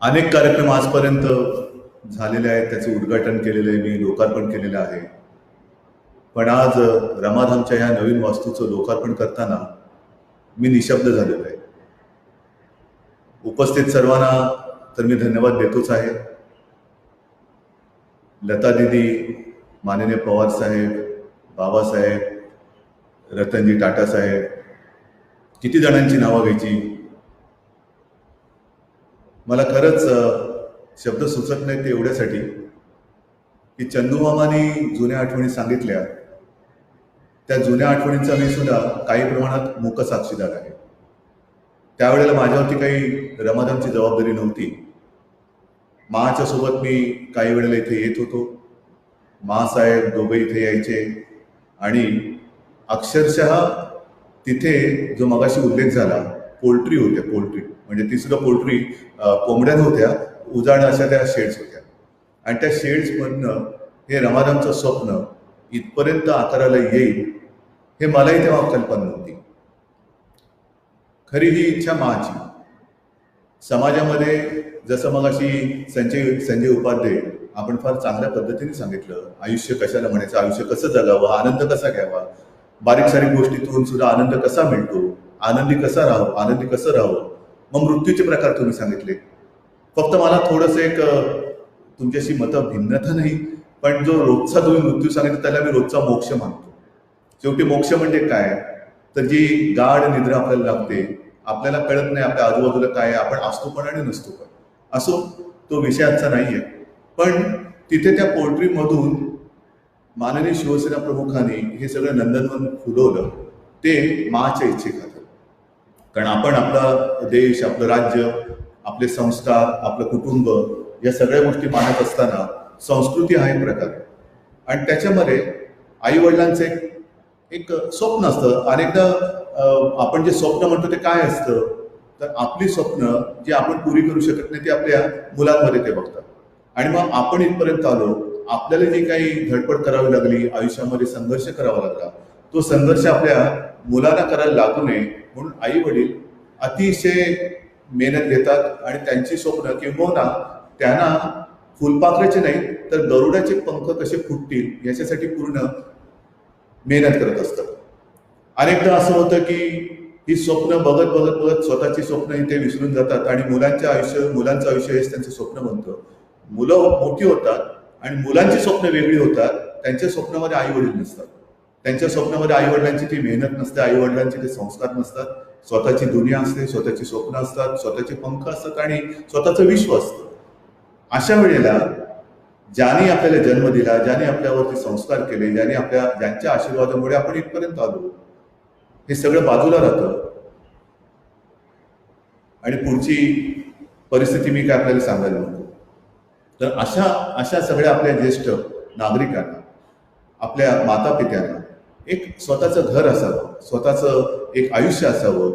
अनेक कार्यक्रम आजपर्यंत झालेले आहेत, त्याचं उद्घाटन केलेलं आहे, मी लोकार्पण केलेलं आहे. पण आज रमाधामच्या ह्या नवीन वास्तूचं लोकार्पण करताना मी निशब्द झालेलो आहे. उपस्थित सर्वांना तर मी धन्यवाद देतोच आहे. लता दीदी, माननीय पवार साहेब, बाबासाहेब, रतनजी टाटा साहेब, किती जणांची नावं घ्यायची. मला खरंच शब्द सुचत नाही ते एवढ्यासाठी की चंदूमामांनी जुन्या आठवणी सांगितल्या. त्या जुन्या आठवणींचा मी सुद्धा काही प्रमाणात मूक साक्षीदार आहे. त्यावेळेला माझ्यावरती काही रमादानची जबाबदारी नव्हती. माच्या सोबत मी काही वेळेला इथे येत होतो. मासाहेब दोघे इथे यायचे आणि अक्षरशः तिथे जो मगाशी उल्लेख झाला, पोल्ट्री होत्या, पोल्ट्री म्हणजे ती सुद्धा पोल्ट्री कोंबड्या नव्हत्या, उजाड अशा त्या शेड्स होत्या. आणि त्या शेड्समधनं हे रमादानचं स्वप्न इथपर्यंत आकाराला येईल हे मलाही तेव्हा कल्पना नव्हती. खरी ही इच्छा माझी. समाजामध्ये जसं मग अशी संजय उपाध्याय आपण फार चांगल्या पद्धतीने सांगितलं, आयुष्य कशाला म्हणायचं, आयुष्य कसं जगावं, आनंद कसा घ्यावा, बारीक सारीक गोष्टीतून सुद्धा आनंद कसा मिळतो, आनंदी कसं राहावं. मग मृत्यूचे प्रकार तुम्ही सांगितले. फक्त मला थोडंसं एक तुमच्याशी मतभिन्नता नाही, पण जो रोजचा तुम्ही मृत्यू सांगितलं त्याला मी रोजचा मोक्ष मानतो. शेवटी मोक्ष म्हणजे काय, तर जी गाढ निद्रा आपल्याला लागते, आपल्याला कळत नाही आपल्या आजूबाजूला काय, आपण असतो पण आणि नसतो पण. असो, तो विषय आजचा नाहीये. पण तिथे त्या पोल्ट्रीमधून माननीय शिवसेना प्रमुखांनी हे सगळं नंदनवन फुलवलं ते माच्या इच्छेखातर. कारण आपण आपला देश, आपलं राज्य, आपले संस्कार, आपलं कुटुंब या सगळ्या गोष्टी मानत असताना संस्कृती हा एक प्रकार आहे. आणि त्याच्यामध्ये आई वडिलांचं एक स्वप्न असतं. अनेकदा आपण जे स्वप्न म्हणतो ते काय असतं, तर आपली स्वप्न जी आपण पुरी करू शकत नाही ती आपल्या मुलांमध्ये ते बघतात. आणि मग आपण इथपर्यंत आलो, आपल्याला जी काही धडपड करावी लागली, आयुष्यामध्ये संघर्ष करावा लागला, तो संघर्ष आपल्या मुलांना करायला लागू नये म्हणून आई वडील अतिशय मेहनत घेतात आणि त्यांची स्वप्न किंवा त्यांना फुलपाखराचे नाही तर गरुडाचे पंख कसे फुटतील याच्यासाठी पूर्ण मेहनत करत असतात. अनेकदा असं होतं की ही स्वप्न बघत बघत बघत स्वतःची स्वप्न ते विसरून जातात आणि मुलांचं आयुष्य हेच त्यांचं स्वप्न बनतं. मुलं मोठी होतात आणि मुलांची स्वप्न वेगळी होतात. त्यांच्या स्वप्नामध्ये आई वडील नसतात, त्यांच्या स्वप्नामध्ये आई वडिलांची ती मेहनत नसते, आई वडिलांचे ते संस्कार नसतात. स्वतःची दुनिया असते, स्वतःची स्वप्न असतात, स्वतःचे पंख असतात आणि स्वतःचं विश्व असतं. अशा वेळेला ज्याने आपल्याला जन्म दिला, ज्याने आपल्यावरती संस्कार केले, ज्यांच्या आशीर्वादामुळे आपण इथपर्यंत आलो, हे सगळं बाजूला राहतं. आणि पुढची परिस्थिती मी काय आपल्याला सांगायला नको. तर अशा सगळ्या आपल्या ज्येष्ठ नागरिकांना, आपल्या माता पित्यांना एक स्वतःचं घर असावं, स्वतःचं एक आयुष्य असावं.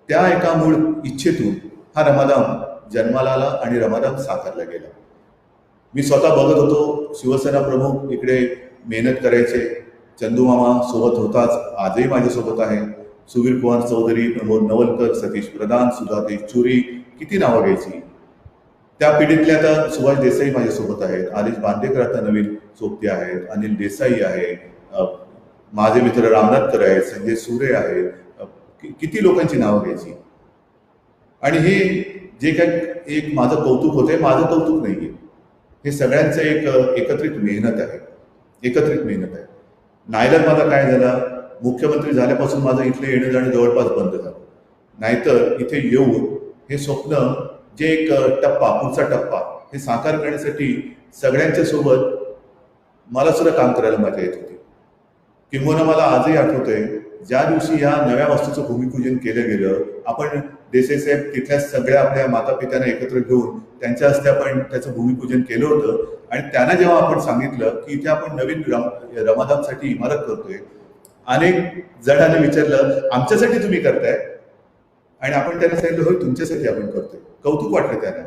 त्या एका मूळ इच्छेतून हा रमादान जन्माला आला आणि रमादान साकारला गेला. मी स्वतः बघत होतो, शिवसेना प्रमुख इकडे मेहनत करायचे, चंदूमामा सोबत होताच, आजही माझ्यासोबत आहे, सुवीर कुमार चौधरी, प्रमोद नवलकर, सतीश प्रधान, सुधाते चुरी, किती नावं घ्यायची. त्या पिढीतले आता सुभाष देसाई माझ्यासोबत आहेत, आदेश बांदेकर आता नवीन सोबती आहेत, अनिल देसाई आहे, माझे मित्र रामनाथकर आहेत, संजय सुरे आहेत, किती लोकांची नावं घ्यायची. आणि हे जे काही एक माझं कौतुक होतं, माझं कौतुक नाहीये, हे सगळ्यांचं एक एकत्रित मेहनत आहे. नाईलाज माझा काय झाला, मुख्यमंत्री झाल्यापासून माझं इथले येणं जाणं जवळपास बंद झालं. नाहीतर इथे येऊन हे स्वप्न जे एक पुढचा टप्पा हे साकार करण्यासाठी सगळ्यांच्या सोबत मला सुद्धा काम करायला मजा येत होती. किंबहुना मला आजही आठवतंय, ज्या दिवशी ह्या नव्या वास्तूचं भूमिपूजन केलं गेलं, आपण देसाई साहेब तिथल्या सगळ्या आपल्या माता पित्यांना एकत्र घेऊन त्यांच्या हस्ते आपण त्याचं भूमिपूजन केलं होतं. आणि त्यांना जेव्हा आपण सांगितलं की इथे आपण नवीन रमादानसाठी इमारत करतोय, अनेक जणांनी विचारलं आमच्यासाठी तुम्ही करताय, आणि आपण त्यांना सांगितलं होय तुमच्यासाठी आपण करतोय. कौतुक वाटलं त्यांना.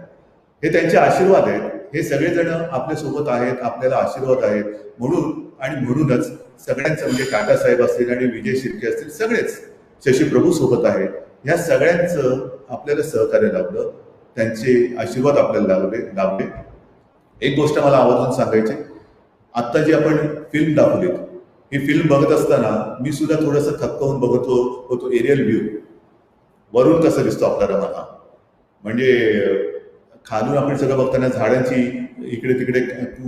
हे त्यांचे आशीर्वाद आहेत. हे सगळेजण आपल्या सोबत आहेत, आपल्याला आशीर्वाद आहेत म्हणूनच सगळ्यांचं म्हणजे टाटा साहेब असतील आणि विजय शिर्के असतील, सगळेच शशी प्रभू सोबत आहेत, ह्या सगळ्यांचं आपल्याला सहकार्य लाभलं. त्यांचे आशीर्वाद आपल्याला लाभले. एक गोष्ट मला आवर्जून सांगायची, आत्ता जी आपण फिल्म दाखवलीत, ही फिल्म बघत असताना मी सुद्धा थोडंसं थक्क होऊन बघत होतो एरियल व्ह्यू. वरून कसं दिसतो आपला रमाना, म्हणजे खालून आपण सगळं बघताना झाडांची इकडे तिकडे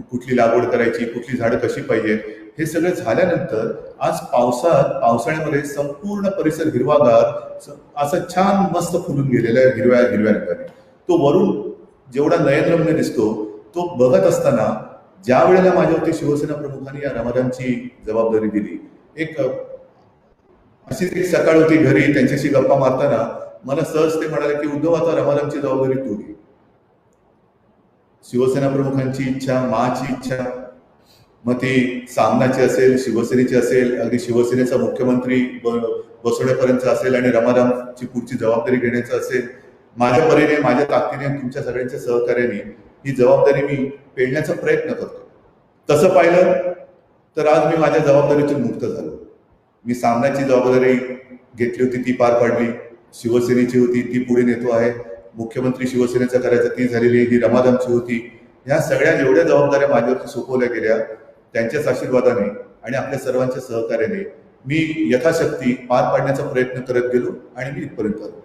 कुठली लागवड करायची, कुठली झाडं कशी पाहिजे, हे सगळं झाल्यानंतर आज पावसाळ्यामध्ये संपूर्ण परिसर हिरवागार असं छान मस्त फुलून गेलेला आहे हिरव्या हिरव्या रंगाने. तो वरून जेवढा नयनरम्य दिसतो, तो बघत असताना ज्या वेळेला माझ्यावरती शिवसेना प्रमुखांनी या रमादानची जबाबदारी दिली, अशीच एक सकाळ होती घरी, त्यांच्याशी गप्पा मारताना मला सहज ते म्हणाले की उद्धव, आता रमादानची जबाबदारी तू घे. शिवसेना प्रमुखांची इच्छा, माची इच्छा, मग ती सामनाची असेल, शिवसेनेची असेल, अगदी शिवसेनेचा मुख्यमंत्री बसवण्यापर्यंत असेल आणि रमादानची पुढची जबाबदारी घेण्याचं असेल, माझ्या परीने, माझ्या ताकदीने, तुमच्या सगळ्यांच्या सहकार्याने ही जबाबदारी मी पेलण्याचा प्रयत्न करतो. तसं पाहिलं तर आज मी माझ्या जबाबदारीतून मुक्त झालो. मी सामनाची जबाबदारी घेतली होती, ती पार पाडली. शिवसेनेची होती, ती पुढे नेतो आहे. मुख्यमंत्री शिवसेनेचा करायचं, ती झालेली. ही रमादानची होती. ह्या सगळ्या जेवढ्या जबाबदाऱ्या माझ्यावरती सोपवल्या गेल्या, त्यांच्याच आशीर्वादाने आणि आपल्या सर्वांच्या सहकार्याने मी यथाशक्ती पार पाडण्याचा प्रयत्न करत गेलो आणि मी इथपर्यंत आलो.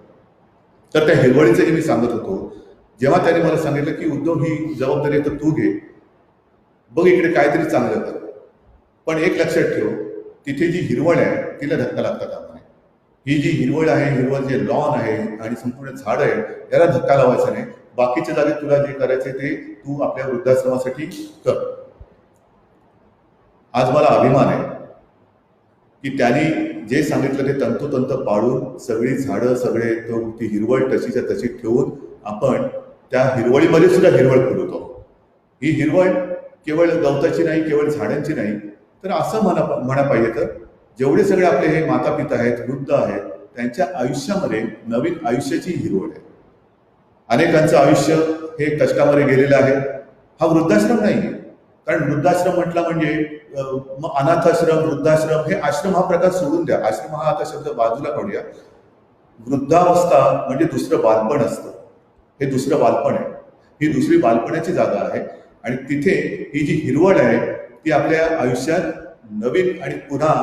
तर त्या हिरवळीचंही मी सांगत होतो, जेव्हा त्याने मला सांगितलं की उद्धव, ही जबाबदारी तर तू घे, बघ इकडे काहीतरी चांगलं कर, पण एक लक्षात ठेव, तिथे जी हिरवळ आहे तिला धक्का लागता कामा नये. ही जी हिरवळ आहे, हिरवळ जे लॉन आहे आणि संपूर्ण झाड आहे, याला धक्का लावायचा नाही. बाकीच्या जागी तुला जे करायचंय ते तू आपल्या वृद्धाश्रमासाठी कर. आज मला अभिमान आहे की त्यांनी जे सांगितलं ते तंतोतंत पाळून सगळी झाडं, सगळे ती हिरवळ तशीच्या तशी ठेवून आपण त्या हिरवळीमध्ये सुद्धा हिरवळ फुलवतो. ही हिरवळ केवळ गवताची नाही, केवळ झाडांची नाही, तर असं म्हणा पाहिजे तर जेवढे सगळे आपले हे माता पिता आहेत, वृद्ध आहेत, त्यांच्या आयुष्यामध्ये नवीन आयुष्याची हिरवळ आहे. अनेकांचं आयुष्य हे कष्टामध्ये गेलेलं आहे. हा वृद्धाश्रम नाही आहे, कारण वृद्धाश्रम म्हटला म्हणजे मग अनाथाश्रम, वृद्धाश्रम, हे आश्रम हा प्रकार सोडून द्या. आश्रम हा आता शब्द बाजूला काढूया. वृद्धावस्था म्हणजे दुसरं बालपण असतं. हे दुसरं बालपण आहे. ही दुसरी बालपणाची जागा आहे आणि तिथे ही जी हिरवळ आहे ती आपल्या आयुष्यात नवीन आणि पुन्हा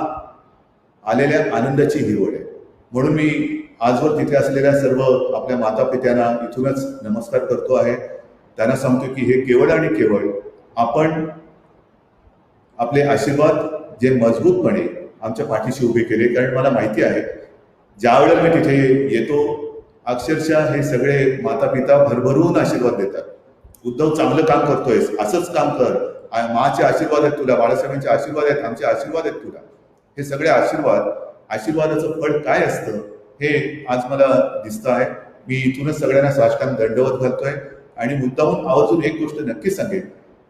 आलेल्या आनंदाची हिरवळ आहे. म्हणून मी आजवर तिथे असलेल्या सर्व आपल्या माता पित्यांना इथूनच नमस्कार करतो आहे. त्यांना सांगतो की हे केवळ आणि केवळ आपण आपले आशीर्वाद जे मजबूतपणे आमच्या पाठीशी उभे केले, कारण मला माहिती आहे ज्या वेळेला मी तिथे येतो, अक्षरशः हे सगळे माता पिता भरभरून आशीर्वाद देतात. उद्धव, चांगलं काम करतोयस, असंच काम कर, माचे आशीर्वाद आहेत तुला, बाळासाहेबांचे आशीर्वाद आहेत, आमचे आशीर्वाद आहेत तुला. हे सगळे आशीर्वादाचं फळ काय असतं हे आज मला दिसतं आहे. मी इथूनच सगळ्यांना साष्टांग दंडवत घालतोय आणि मुद्दामून आवर्जून एक गोष्ट नक्की सांगेन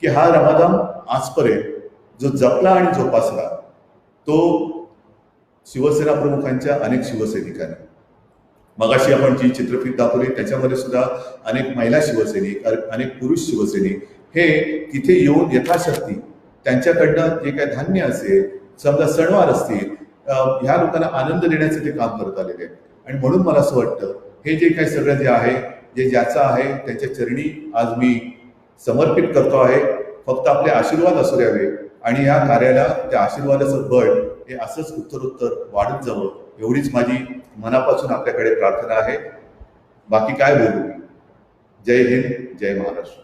की हा रमादान आजपर्यंत जो जपला आणि जोपासला, तो शिवसेना प्रमुखांच्या अनेक शिवसैनिकांनी. मगाशी आपण जी चित्रफित दाखवली त्याच्यामध्ये सुद्धा अनेक महिला शिवसैनिक, अनेक पुरुष शिवसैनिक हे तिथे येऊन यथाशक्ती त्यांच्याकडनं जे काही धान्य असेल, समजा सणवार असतील, ह्या लोकांना आनंद देण्याचं ते काम करत आलेले आहे. आणि म्हणून मला असं वाटतं हे जे काही सगळं जे आहे, जे ज्याचं आहे, त्यांच्या चरणी आज मी समर्पित करतो आहे. फक्त आपले आशीर्वाद असू द्यावे आणि या कार्याला त्या आशीर्वादाचं बळ हे असंच उत्तरोत्तर वाढत जावं, एवढीच माझी मनापासून आपल्याकडे प्रार्थना आहे. बाकी काय बोलू. जय हिंद, जय महाराष्ट्र.